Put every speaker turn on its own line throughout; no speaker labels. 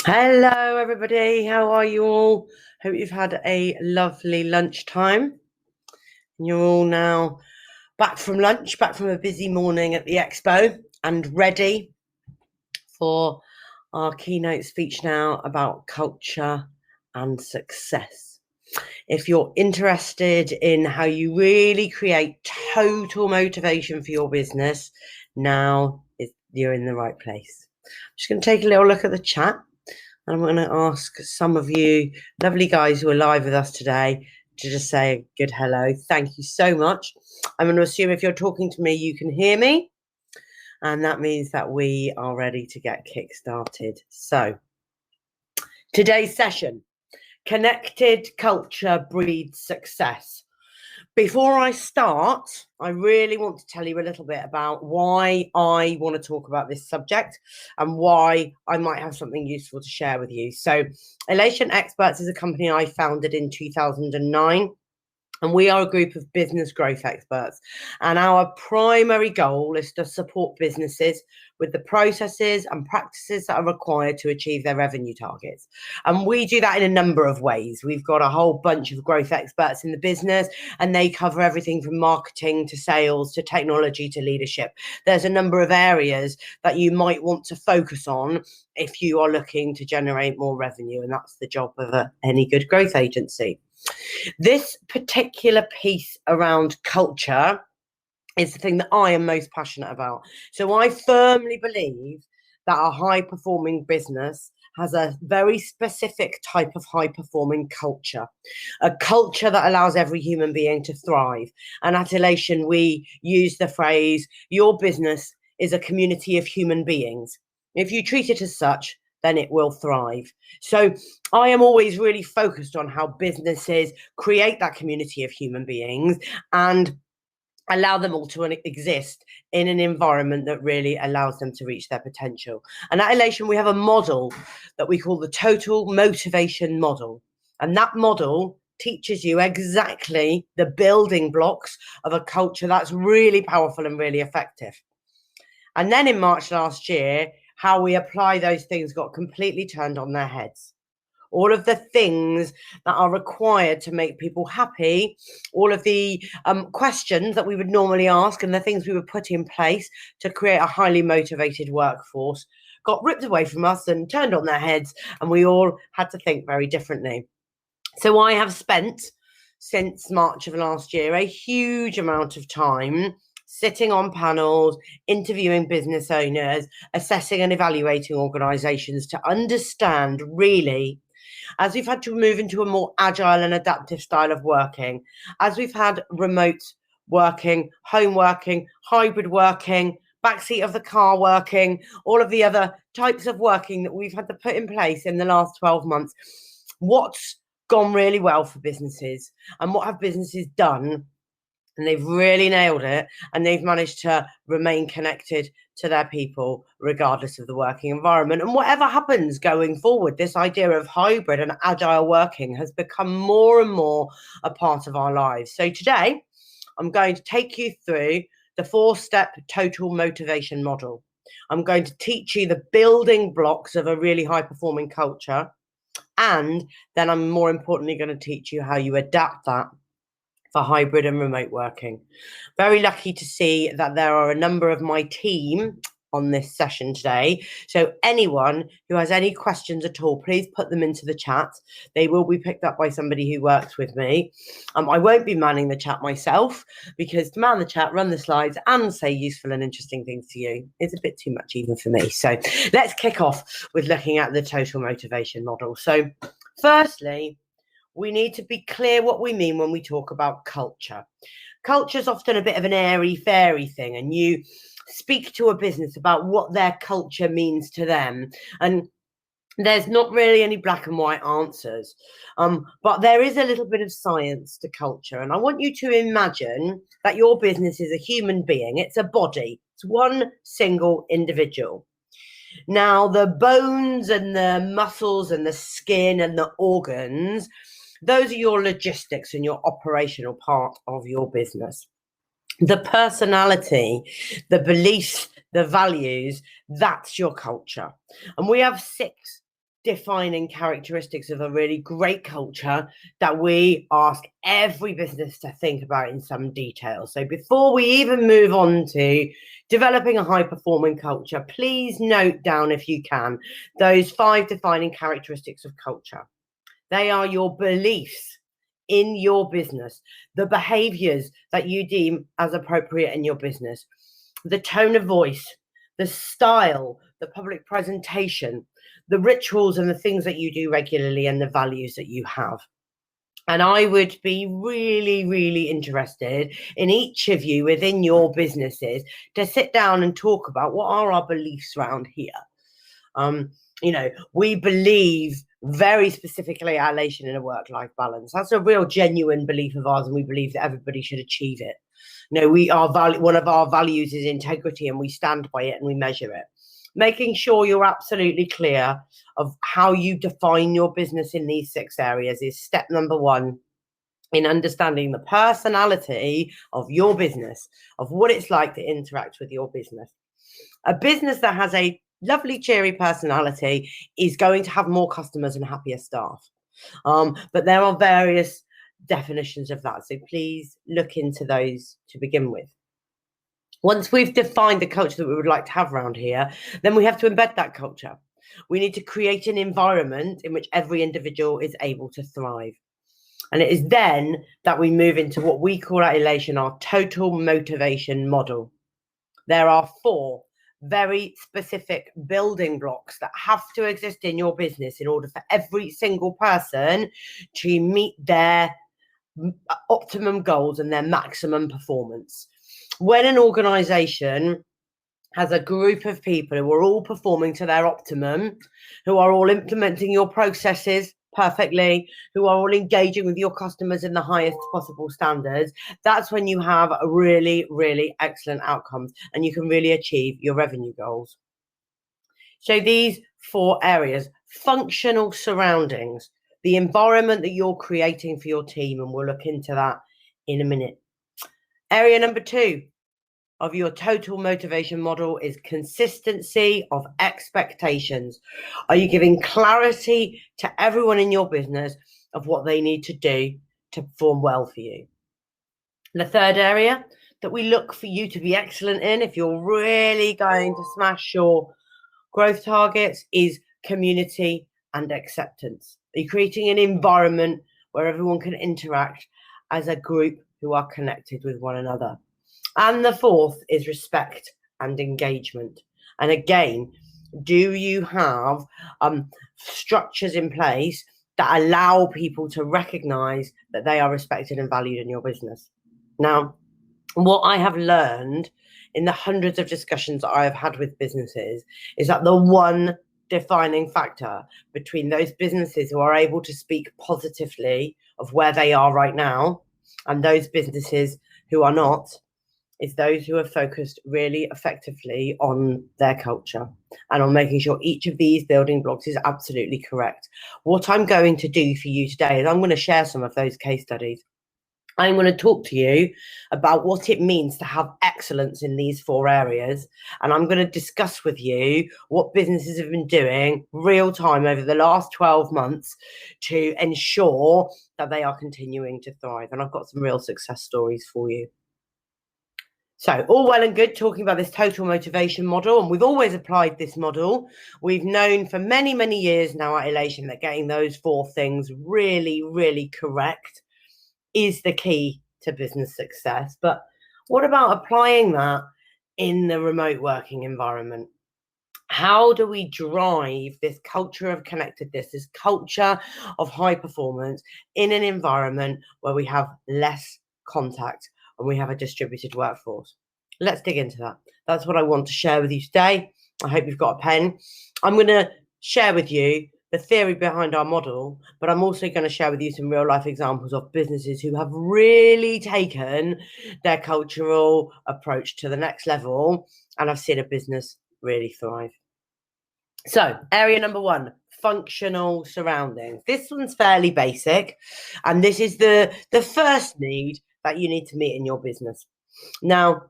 Hello, everybody. How are you all? Hope you've had a lovely lunchtime. You're all now back from lunch, back from a busy morning at the expo, and ready for our keynote speech now about culture and success. If you're interested in how you really create total motivation for your business, you're in the right place. I'm just going to take a little look at the chat. And I'm going to ask some of you lovely guys who are live with us today to just say a good hello. Thank you so much. I'm going to assume if you're talking to me, you can hear me. And that means that we are ready to get kick-started. So today's session, connected culture breeds success. Before I start, I really want to tell you a little bit about why I want to talk about this subject and why I might have something useful to share with you. So, Elation Experts is a company I founded in 2009. And we are a group of business growth experts. And our primary goal is to support businesses with the processes and practices that are required to achieve their revenue targets. And we do that in a number of ways. We've got a whole bunch of growth experts in the business, and they cover everything from marketing to sales to technology to leadership. There's a number of areas that you might want to focus on if you are looking to generate more revenue. And that's the job of any good growth agency. This particular piece around culture is the thing that I am most passionate about. So I firmly believe that a high-performing business has a very specific type of high-performing culture, a culture that allows every human being to thrive. And at Elation, we use the phrase, your business is a community of human beings. If you treat it as such, then it will thrive. So I am always really focused on how businesses create that community of human beings and allow them all to exist in an environment that really allows them to reach their potential. And at Elation, we have a model that we call the total motivation model. And that model teaches you exactly the building blocks of a culture that's really powerful and really effective. And then in March last year, how we apply those things got completely turned on their heads. All of the things that are required to make people happy, all of the questions that we would normally ask and the things we would put in place to create a highly motivated workforce got ripped away from us and turned on their heads, and we all had to think very differently. So I have spent, since March of last year, a huge amount of time sitting on panels, interviewing business owners, assessing and evaluating organizations to understand really, as we've had to move into a more agile and adaptive style of working, as we've had remote working, home working, hybrid working, backseat of the car working, all of the other types of working that we've had to put in place in the last 12 months, what's gone really well for businesses and what have businesses done, and they've really nailed it, and they've managed to remain connected to their people regardless of the working environment. And whatever happens going forward, this idea of hybrid and agile working has become more and more a part of our lives. So today I'm going to take you through the 4-step total motivation model. I'm going to teach you the building blocks of a really high performing culture, and then I'm more importantly going to teach you how you adapt that for hybrid and remote working. Very lucky to see that there are a number of my team on this session today. So anyone who has any questions at all, please put them into the chat. They will be picked up by somebody who works with me. I won't be manning the chat myself, because to man the chat, run the slides and say useful and interesting things to you is a bit too much even for me. So let's kick off with looking at the total motivation model. So firstly, we need to be clear what we mean when we talk about culture. Culture is often a bit of an airy-fairy thing, and you speak to a business about what their culture means to them, and there's not really any black and white answers, but there is a little bit of science to culture. And I want you to imagine that your business is a human being. It's a body. It's one single individual. Now, the bones and the muscles and the skin and the organs, those are your logistics and your operational part of your business. The personality, the beliefs, the values, that's your culture. And we have 6 defining characteristics of a really great culture that we ask every business to think about in some detail. So before we even move on to developing a high-performing culture, please note down, if you can, those 5 defining characteristics of culture. They are your beliefs in your business, the behaviors that you deem as appropriate in your business, the tone of voice, the style, the public presentation, the rituals and the things that you do regularly, and the values that you have. And I would be really, really interested in each of you within your businesses to sit down and talk about what are our beliefs around here. We believe very specifically elation in a work-life balance. That's a real genuine belief of ours, and we believe that everybody should achieve it. One of our values is integrity, and we stand by it and we measure it. Making sure you're absolutely clear of how you define your business in these 6 areas is step number 1 in understanding the personality of your business, of what it's like to interact with your business. A business that has a lovely, cheery personality is going to have more customers and happier staff. But there are various definitions of that. So please look into those to begin with. Once we've defined the culture that we would like to have around here, then we have to embed that culture. We need to create an environment in which every individual is able to thrive. And it is then that we move into what we call at Elation our total motivation model. There are 4 very specific building blocks that have to exist in your business in order for every single person to meet their optimum goals and their maximum performance. When an organization has a group of people who are all performing to their optimum, who are all implementing your processes perfectly, who are all engaging with your customers in the highest possible standards, that's when you have a really, really excellent outcomes and you can really achieve your revenue goals. So these 4 areas: functional surroundings, the environment that you're creating for your team, and we'll look into that in a minute. Area number 2 of your total motivation model is consistency of expectations. Are you giving clarity to everyone in your business of what they need to do to perform well for you? The 3rd area that we look for you to be excellent in, if you're really going to smash your growth targets, is community and acceptance. Are you creating an environment where everyone can interact as a group who are connected with one another? And the 4th is respect and engagement. And again, do you have structures in place that allow people to recognize that they are respected and valued in your business? Now, what I have learned in the hundreds of discussions I have had with businesses is that the one defining factor between those businesses who are able to speak positively of where they are right now and those businesses who are not is those who are focused really effectively on their culture and on making sure each of these building blocks is absolutely correct. What I'm going to do for you today is I'm going to share some of those case studies. I'm going to talk to you about what it means to have excellence in these 4 areas. And I'm going to discuss with you what businesses have been doing real time over the last 12 months to ensure that they are continuing to thrive. And I've got some real success stories for you. So all well and good talking about this total motivation model, and we've always applied this model. We've known for many, many years now at Elation that getting those 4 things really, really correct is the key to business success. But what about applying that in the remote working environment? How do we drive this culture of connectedness, this culture of high performance in an environment where we have less contact and we have a distributed workforce? Let's dig into that. That's what I want to share with you today. I hope you've got a pen. I'm going to share with you the theory behind our model, but I'm also going to share with you some real life examples of businesses who have really taken their cultural approach to the next level and have seen a business really thrive. So area number 1, functional surroundings. This one's fairly basic, and this is the first need that you need to meet in your business. Now,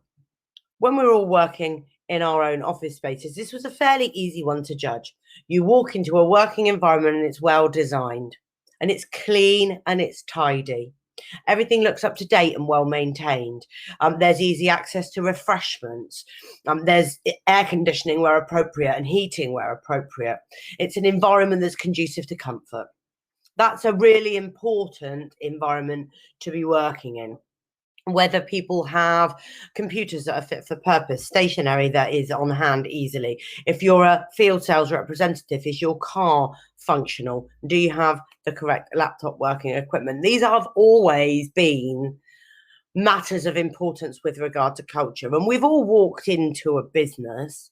when we're all working in our own office spaces, this was a fairly easy one to judge. You walk into a working environment and it's well designed and it's clean and it's tidy. Everything looks up to date and well maintained. There's easy access to refreshments. There's air conditioning where appropriate and heating where appropriate. It's an environment that's conducive to comfort. That's a really important environment to be working in. Whether people have computers that are fit for purpose, stationery that is on hand easily. If you're a field sales representative, is your car functional? Do you have the correct laptop working equipment? These have always been matters of importance with regard to culture. And we've all walked into a business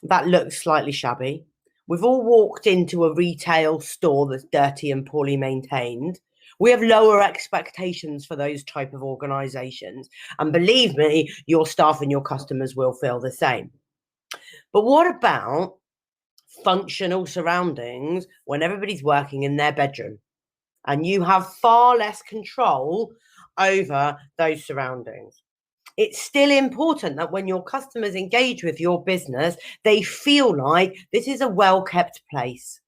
that looks slightly shabby. We've all walked into a retail store that's dirty and poorly maintained. We have lower expectations for those type of organizations. And believe me, your staff and your customers will feel the same. But what about functional surroundings when everybody's working in their bedroom and you have far less control over those surroundings? It's still important that when your customers engage with your business, they feel like this is a well-kept place.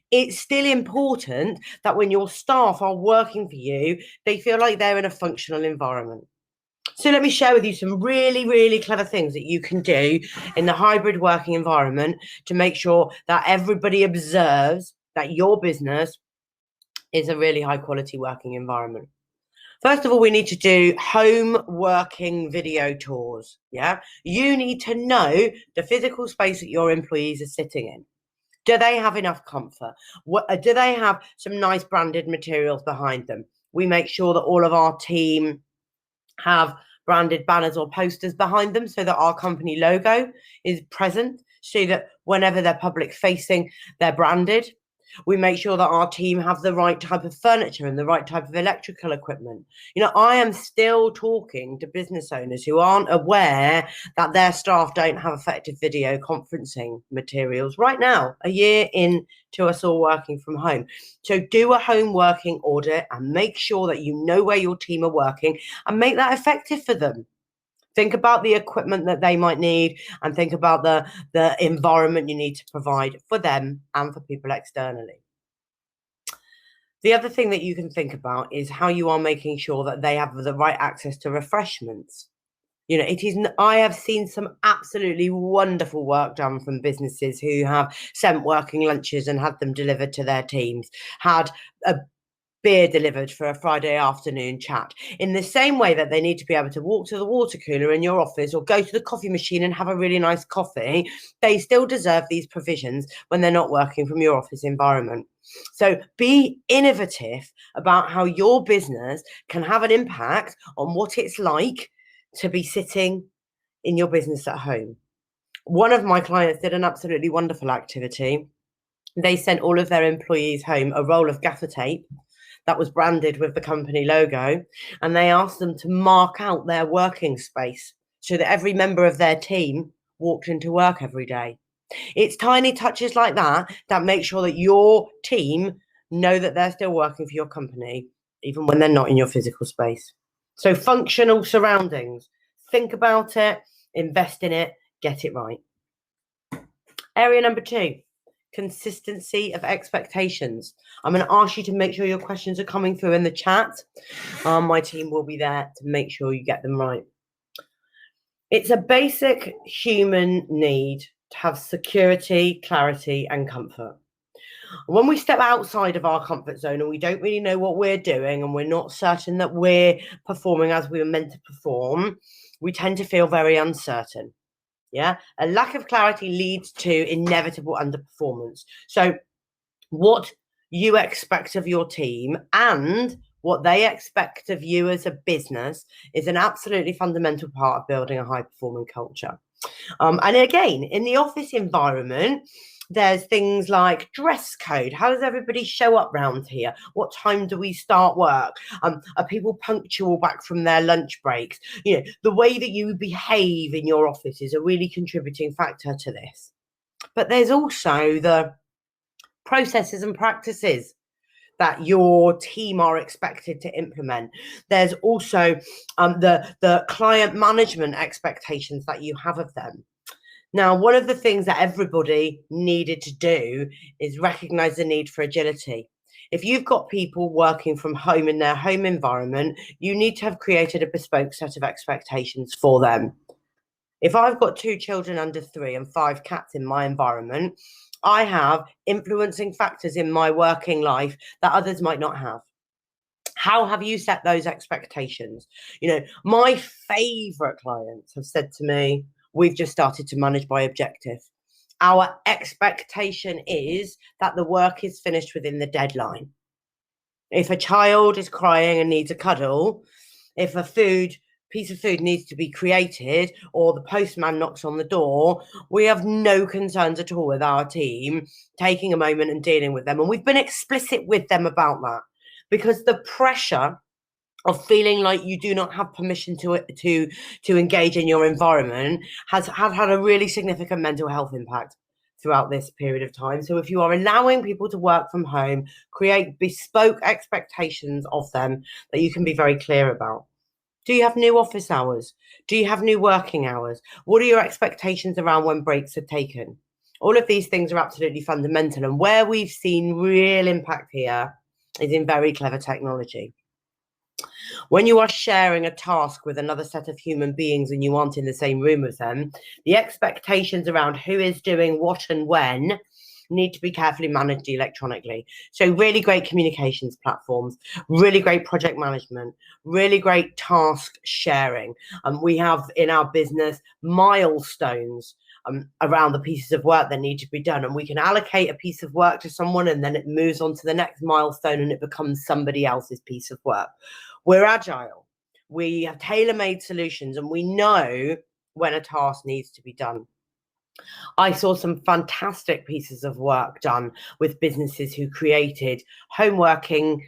It's still important that when your staff are working for you, they feel like they're in a functional environment. So let me share with you some really, really clever things that you can do in the hybrid working environment to make sure that everybody observes that your business is a really high quality working environment. First of all, we need to do home working video tours. Yeah, you need to know the physical space that your employees are sitting in. Do they have enough comfort? Do they have some nice branded materials behind them? We make sure that all of our team have branded banners or posters behind them so that our company logo is present, so that whenever they're public facing, they're branded. We make sure that our team have the right type of furniture and the right type of electrical equipment. You know, I am still talking to business owners who aren't aware that their staff don't have effective video conferencing materials right now, a year into us all working from home. So do a home working audit and make sure that you know where your team are working and make that effective for them. Think about the equipment that they might need and think about the environment you need to provide for them and for people externally. The other thing that you can think about is how you are making sure that they have the right access to refreshments. You know, I have seen some absolutely wonderful work done from businesses who have sent working lunches and had them delivered to their teams, had a beer delivered for a Friday afternoon chat, in the same way that they need to be able to walk to the water cooler in your office or go to the coffee machine and have a really nice coffee. They still deserve these provisions when they're not working from your office environment. So be innovative about how your business can have an impact on what it's like to be sitting in your business at home. One of my clients did an absolutely wonderful activity. They sent all of their employees home a roll of gaffer tape that was branded with the company logo, and they asked them to mark out their working space so that every member of their team walked into work every day. It's tiny touches like that that make sure that your team know that they're still working for your company, even when they're not in your physical space. So functional surroundings, think about it, invest in it, get it right. Area number 2. Consistency of expectations. I'm going to ask you to make sure your questions are coming through in the chat. My team will be there to make sure you get them right. It's a basic human need to have security, clarity, and comfort. When we step outside of our comfort zone and we don't really know what we're doing and we're not certain that we're performing as we were meant to perform, we tend to feel very uncertain. Yeah, a lack of clarity leads to inevitable underperformance. So what you expect of your team and what they expect of you as a business is an absolutely fundamental part of building a high-performing culture. And again, in the office environment, there's things like dress code. How does everybody show up round here? What time do we start work? Are people punctual back from their lunch breaks? You know, the way that you behave in your office is a really contributing factor to this. But there's also the processes and practices that your team are expected to implement. There's also the client management expectations that you have of them. Now, one of the things that everybody needed to do is recognize the need for agility. If you've got people working from home in their home environment, you need to have created a bespoke set of expectations for them. If I've got 2 children under 3 and 5 cats in my environment, I have influencing factors in my working life that others might not have. How have you set those expectations? My favorite clients have said to me, we've just started to manage by objective. Our expectation is that the work is finished within the deadline. If a child is crying and needs a cuddle, if a piece of food needs to be created, or the postman knocks on the door, we have no concerns at all with our team taking a moment and dealing with them. And we've been explicit with them about that, because the pressure of feeling like you do not have permission to engage in your environment have had a really significant mental health impact throughout this period of time. So if you are allowing people to work from home, create bespoke expectations of them that you can be very clear about. Do you have new office hours? Do you have new working hours? What are your expectations around when breaks are taken? All of these things are absolutely fundamental. And where we've seen real impact here is in very clever technology. When you are sharing a task with another set of human beings and you aren't in the same room as them, the expectations around who is doing what and when need to be carefully managed electronically. So really great communications platforms, really great project management, really great task sharing. We have in our business milestones around the pieces of work that need to be done. And we can allocate a piece of work to someone and then it moves on to the next milestone and it becomes somebody else's piece of work. We're agile. We have tailor-made solutions and we know when a task needs to be done. I saw some fantastic pieces of work done with businesses who created home working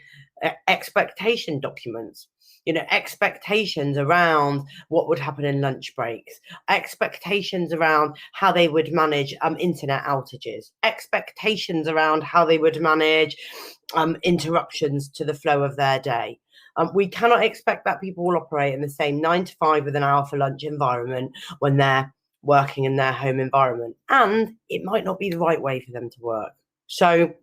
expectation documents. Expectations around what would happen in lunch breaks, expectations around how they would manage internet outages, expectations around how they would manage interruptions to the flow of their day. We cannot expect that people will operate in the same 9 to 5 with an hour for lunch environment when they're working in their home environment. And it might not be the right way for them to work. So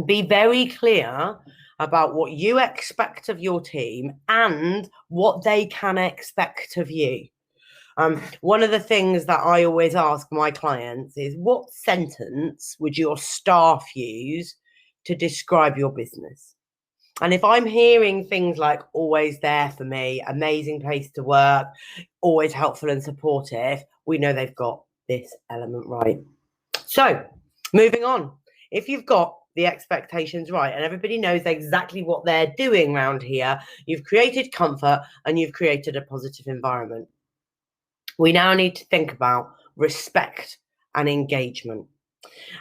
be very clear about what you expect of your team and what they can expect of you. One of the things that I always ask my clients is, what sentence would your staff use to describe your business? And if I'm hearing things like always there for me, amazing place to work, always helpful and supportive, we know they've got this element right. So moving on, if you've got the expectations right and everybody knows exactly what they're doing around here, you've created comfort and you've created a positive environment. We now need to think about respect and engagement.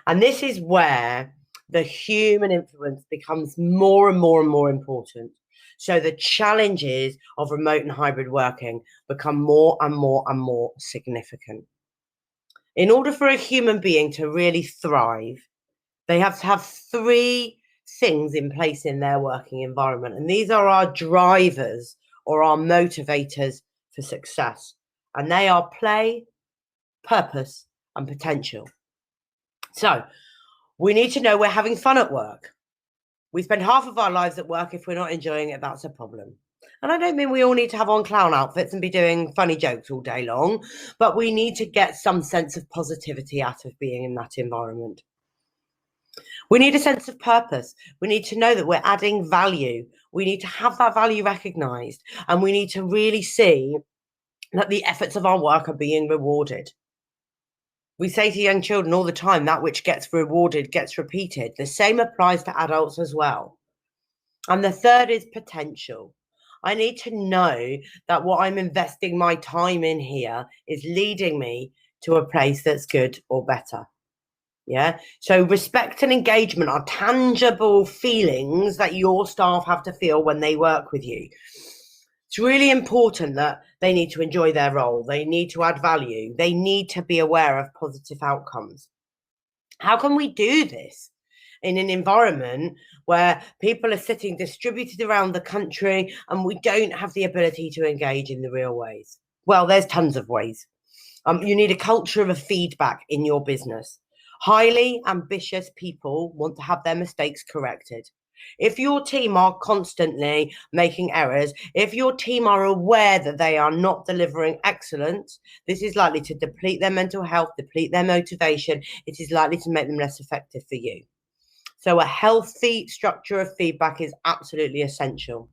And this is where the human influence becomes more and more and more important. So the challenges of remote and hybrid working become more and more and more significant. In order for a human being to really thrive, they have to have 3 things in place in their working environment. And these are our drivers or our motivators for success. And they are play, purpose, and potential. So we need to know we're having fun at work. We spend half of our lives at work. If we're not enjoying it, that's a problem. And I don't mean we all need to have on clown outfits and be doing funny jokes all day long, but we need to get some sense of positivity out of being in that environment. We need a sense of purpose. We need to know that we're adding value. We need to have that value recognized, and we need to really see that the efforts of our work are being rewarded. We say to young children all the time, that which gets rewarded gets repeated. The same applies to adults as well. And the third is potential. I need to know that what I'm investing my time in here is leading me to a place that's good or better. Yeah. So respect and engagement are tangible feelings that your staff have to feel when they work with you. It's really important that they need to enjoy their role. They need to add value. They need to be aware of positive outcomes. How can we do this in an environment where people are sitting distributed around the country and we don't have the ability to engage in the real ways? Well, there's tons of ways. You need a culture of feedback in your business. Highly ambitious people want to have their mistakes corrected. If your team are constantly making errors, if your team are aware that they are not delivering excellence, this is likely to deplete their mental health, deplete their motivation. It is likely to make them less effective for you. So a healthy structure of feedback is absolutely essential.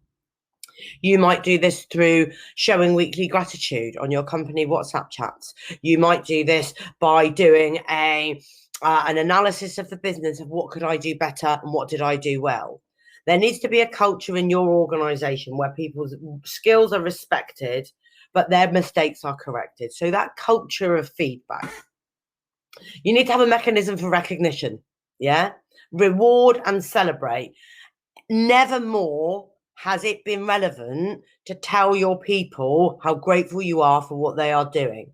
You might do this through showing weekly gratitude on your company WhatsApp chats. You might do this by doing an analysis of the business of what could I do better and what did I do well. There needs to be a culture in your organization where people's skills are respected, but their mistakes are corrected. So that culture of feedback. You need to have a mechanism for recognition. Yeah. Reward and celebrate. Never more has it been relevant to tell your people how grateful you are for what they are doing.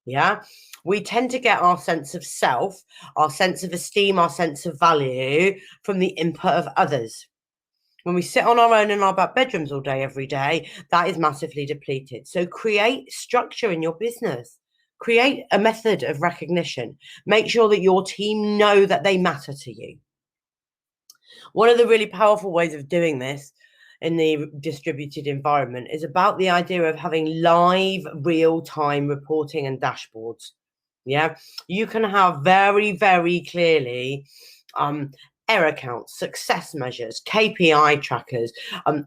Yeah, we tend to get our sense of self, our sense of esteem, our sense of value from the input of others. When we sit on our own in our back bedrooms all day, every day, that is massively depleted. So create structure in your business. Create a method of recognition. Make sure that your team know that they matter to you. One of the really powerful ways of doing this in the distributed environment is about the idea of having live real-time reporting and dashboards. Yeah, you can have very, very clearly error counts, success measures, KPI trackers,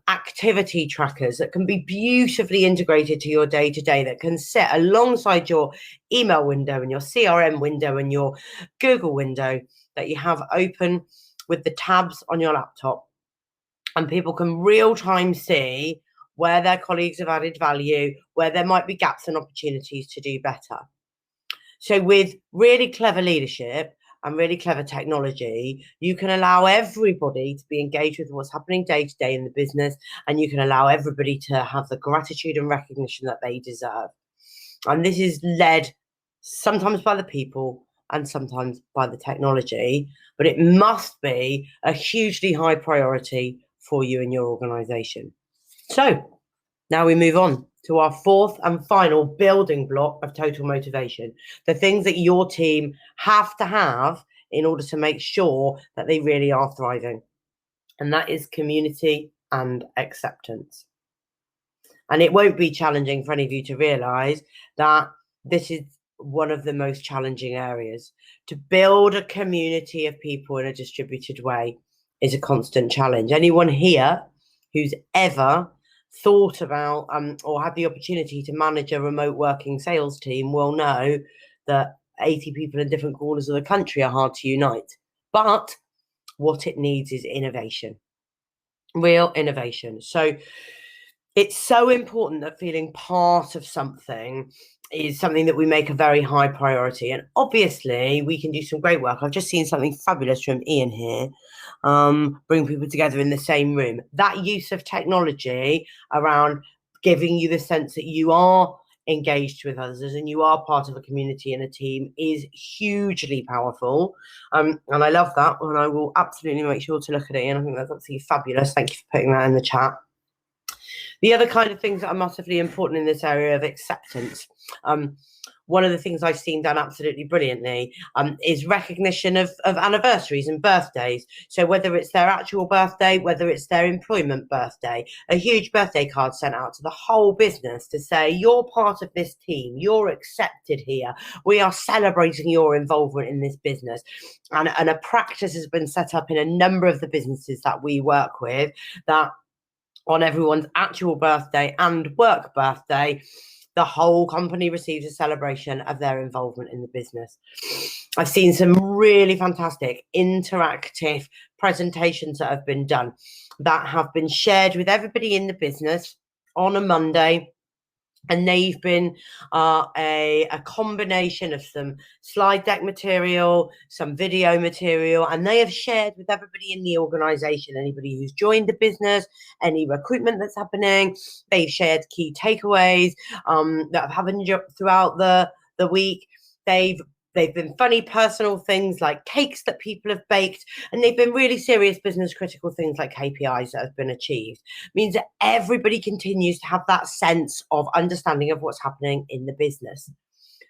activity trackers that can be beautifully integrated to your day-to-day, that can sit alongside your email window and your CRM window and your Google window that you have open with the tabs on your laptop, and people can real time see where their colleagues have added value, where there might be gaps and opportunities to do better. So with really clever leadership and really clever technology, you can allow everybody to be engaged with what's happening day to day in the business, and you can allow everybody to have the gratitude and recognition that they deserve. And this is led sometimes by the people and sometimes by the technology, but it must be a hugely high priority for you and your organization. So now we move on to our fourth and final building block of total motivation, the things that your team have to have in order to make sure that they really are thriving. And that is community and acceptance. And it won't be challenging for any of you to realize that this is one of the most challenging areas. To build a community of people in a distributed way is a constant challenge. Anyone here who's ever thought about or had the opportunity to manage a remote working sales team will know that 80 people in different corners of the country are hard to unite. But what it needs is innovation, real innovation. So it's so important that feeling part of something is something that we make a very high priority. And obviously, we can do some great work. I've just seen something fabulous from Ian here, bring people together in the same room. That use of technology around giving you the sense that you are engaged with others and you are part of a community and a team is hugely powerful. And I love that, and I will absolutely make sure to look at it. And I think that's absolutely fabulous. Thank you for putting that in the chat. The other kind of things that are massively important in this area of acceptance, one of the things I've seen done absolutely brilliantly is recognition of anniversaries and birthdays. So whether it's their actual birthday, whether it's their employment birthday, a huge birthday card sent out to the whole business to say, you're part of this team, you're accepted here, we are celebrating your involvement in this business. And a practice has been set up in a number of the businesses that we work with, that on everyone's actual birthday and work birthday, the whole company receives a celebration of their involvement in the business. I've seen some really fantastic interactive presentations that have been done that have been shared with everybody in the business on a Monday. And they've been a combination of some slide deck material, some video material, and they have shared with everybody in the organization, anybody who's joined the business, any recruitment that's happening. They've shared key takeaways that have happened throughout the week. They've been funny personal things like cakes that people have baked, and they've been really serious business critical things like KPIs that have been achieved. It means that everybody continues to have that sense of understanding of what's happening in the business.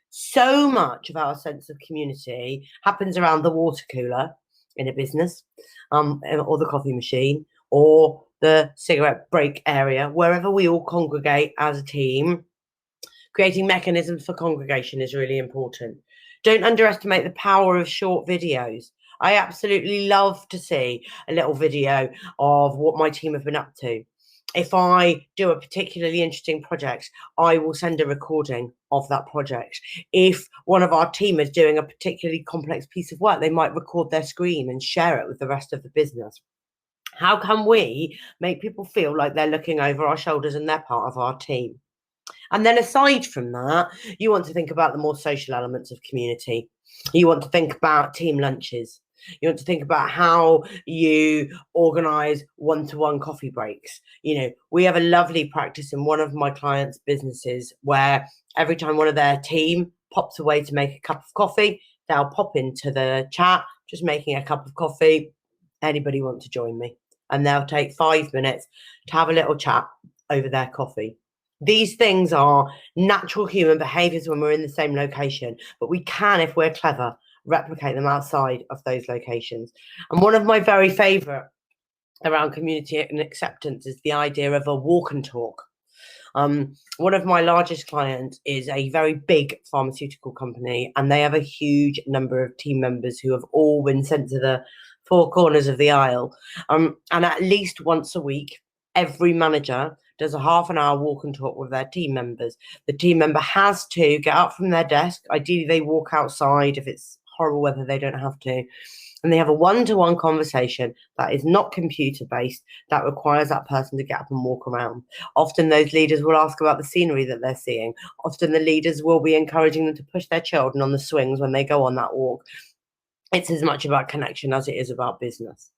So much of our sense of community happens around the water cooler in a business, or the coffee machine, or the cigarette break area, wherever we all congregate as a team. Creating mechanisms for congregation is really important. Don't underestimate the power of short videos. I absolutely love to see a little video of what my team have been up to. If I do a particularly interesting project, I will send a recording of that project. If one of our team is doing a particularly complex piece of work, they might record their screen and share it with the rest of the business. How can we make people feel like they're looking over our shoulders and they're part of our team? And then aside from that, you want to think about the more social elements of community. You want to think about team lunches. You want to think about how you organize one-to-one coffee breaks. We have a lovely practice in one of my clients' businesses where every time one of their team pops away to make a cup of coffee, they'll pop into the chat, just making a cup of coffee. Anybody want to join me? And they'll take 5 minutes to have a little chat over their coffee. These things are natural human behaviors when we're in the same location, but we can, if we're clever, replicate them outside of those locations. And one of my very favorite around community and acceptance is the idea of a walk and talk. One of my largest clients is a very big pharmaceutical company, and they have a huge number of team members who have all been sent to the four corners of the aisle. And at least once a week, every manager does a half an hour walk and talk with their team members. The team member has to get up from their desk. Ideally, they walk outside. If it's horrible weather, they don't have to. And they have a one-to-one conversation that is not computer-based, that requires that person to get up and walk around. Often those leaders will ask about the scenery that they're seeing. Often the leaders will be encouraging them to push their children on the swings when they go on that walk. It's as much about connection as it is about business.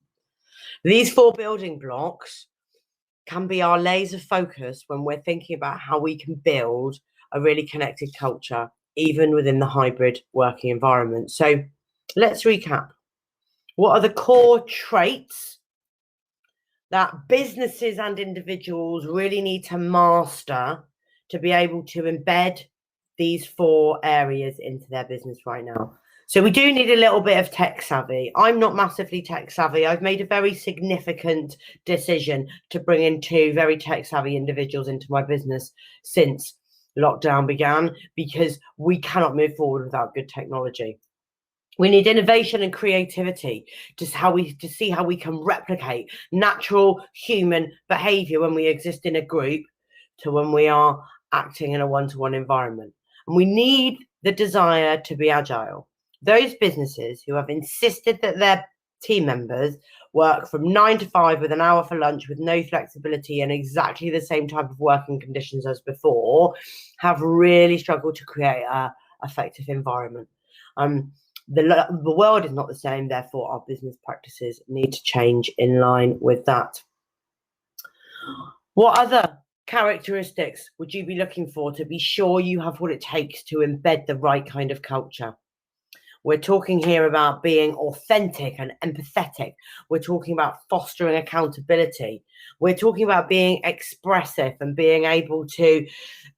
These 4 building blocks can be our laser focus when we're thinking about how we can build a really connected culture, even within the hybrid working environment. So let's recap. What are the core traits that businesses and individuals really need to master to be able to embed these 4 areas into their business right now? So we do need a little bit of tech savvy. I'm not massively tech savvy. I've made a very significant decision to bring in 2 very tech savvy individuals into my business since lockdown began, because we cannot move forward without good technology. We need innovation and creativity to see how we can replicate natural human behavior when we exist in a group to when we are acting in a one-to-one environment. And we need the desire to be agile. Those businesses who have insisted that their team members work from 9 to 5 with an hour for lunch with no flexibility and exactly the same type of working conditions as before have really struggled to create an effective environment. The world is not the same, therefore our business practices need to change in line with that. What other characteristics would you be looking for to be sure you have what it takes to embed the right kind of culture? We're talking here about being authentic and empathetic. We're talking about fostering accountability. We're talking about being expressive and being able to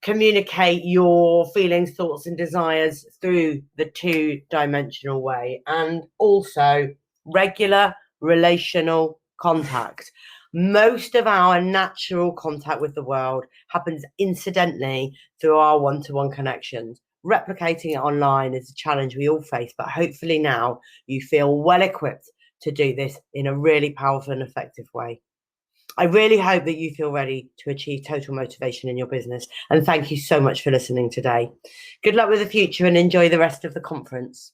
communicate your feelings, thoughts, and desires through the 2-dimensional way. And also regular relational contact. Most of our natural contact with the world happens incidentally through our one-to-one connections. Replicating it online is a challenge we all face, but hopefully now you feel well equipped to do this in a really powerful and effective way. I really hope that you feel ready to achieve total motivation in your business, and thank you so much for listening today. Good luck with the future and enjoy the rest of the conference.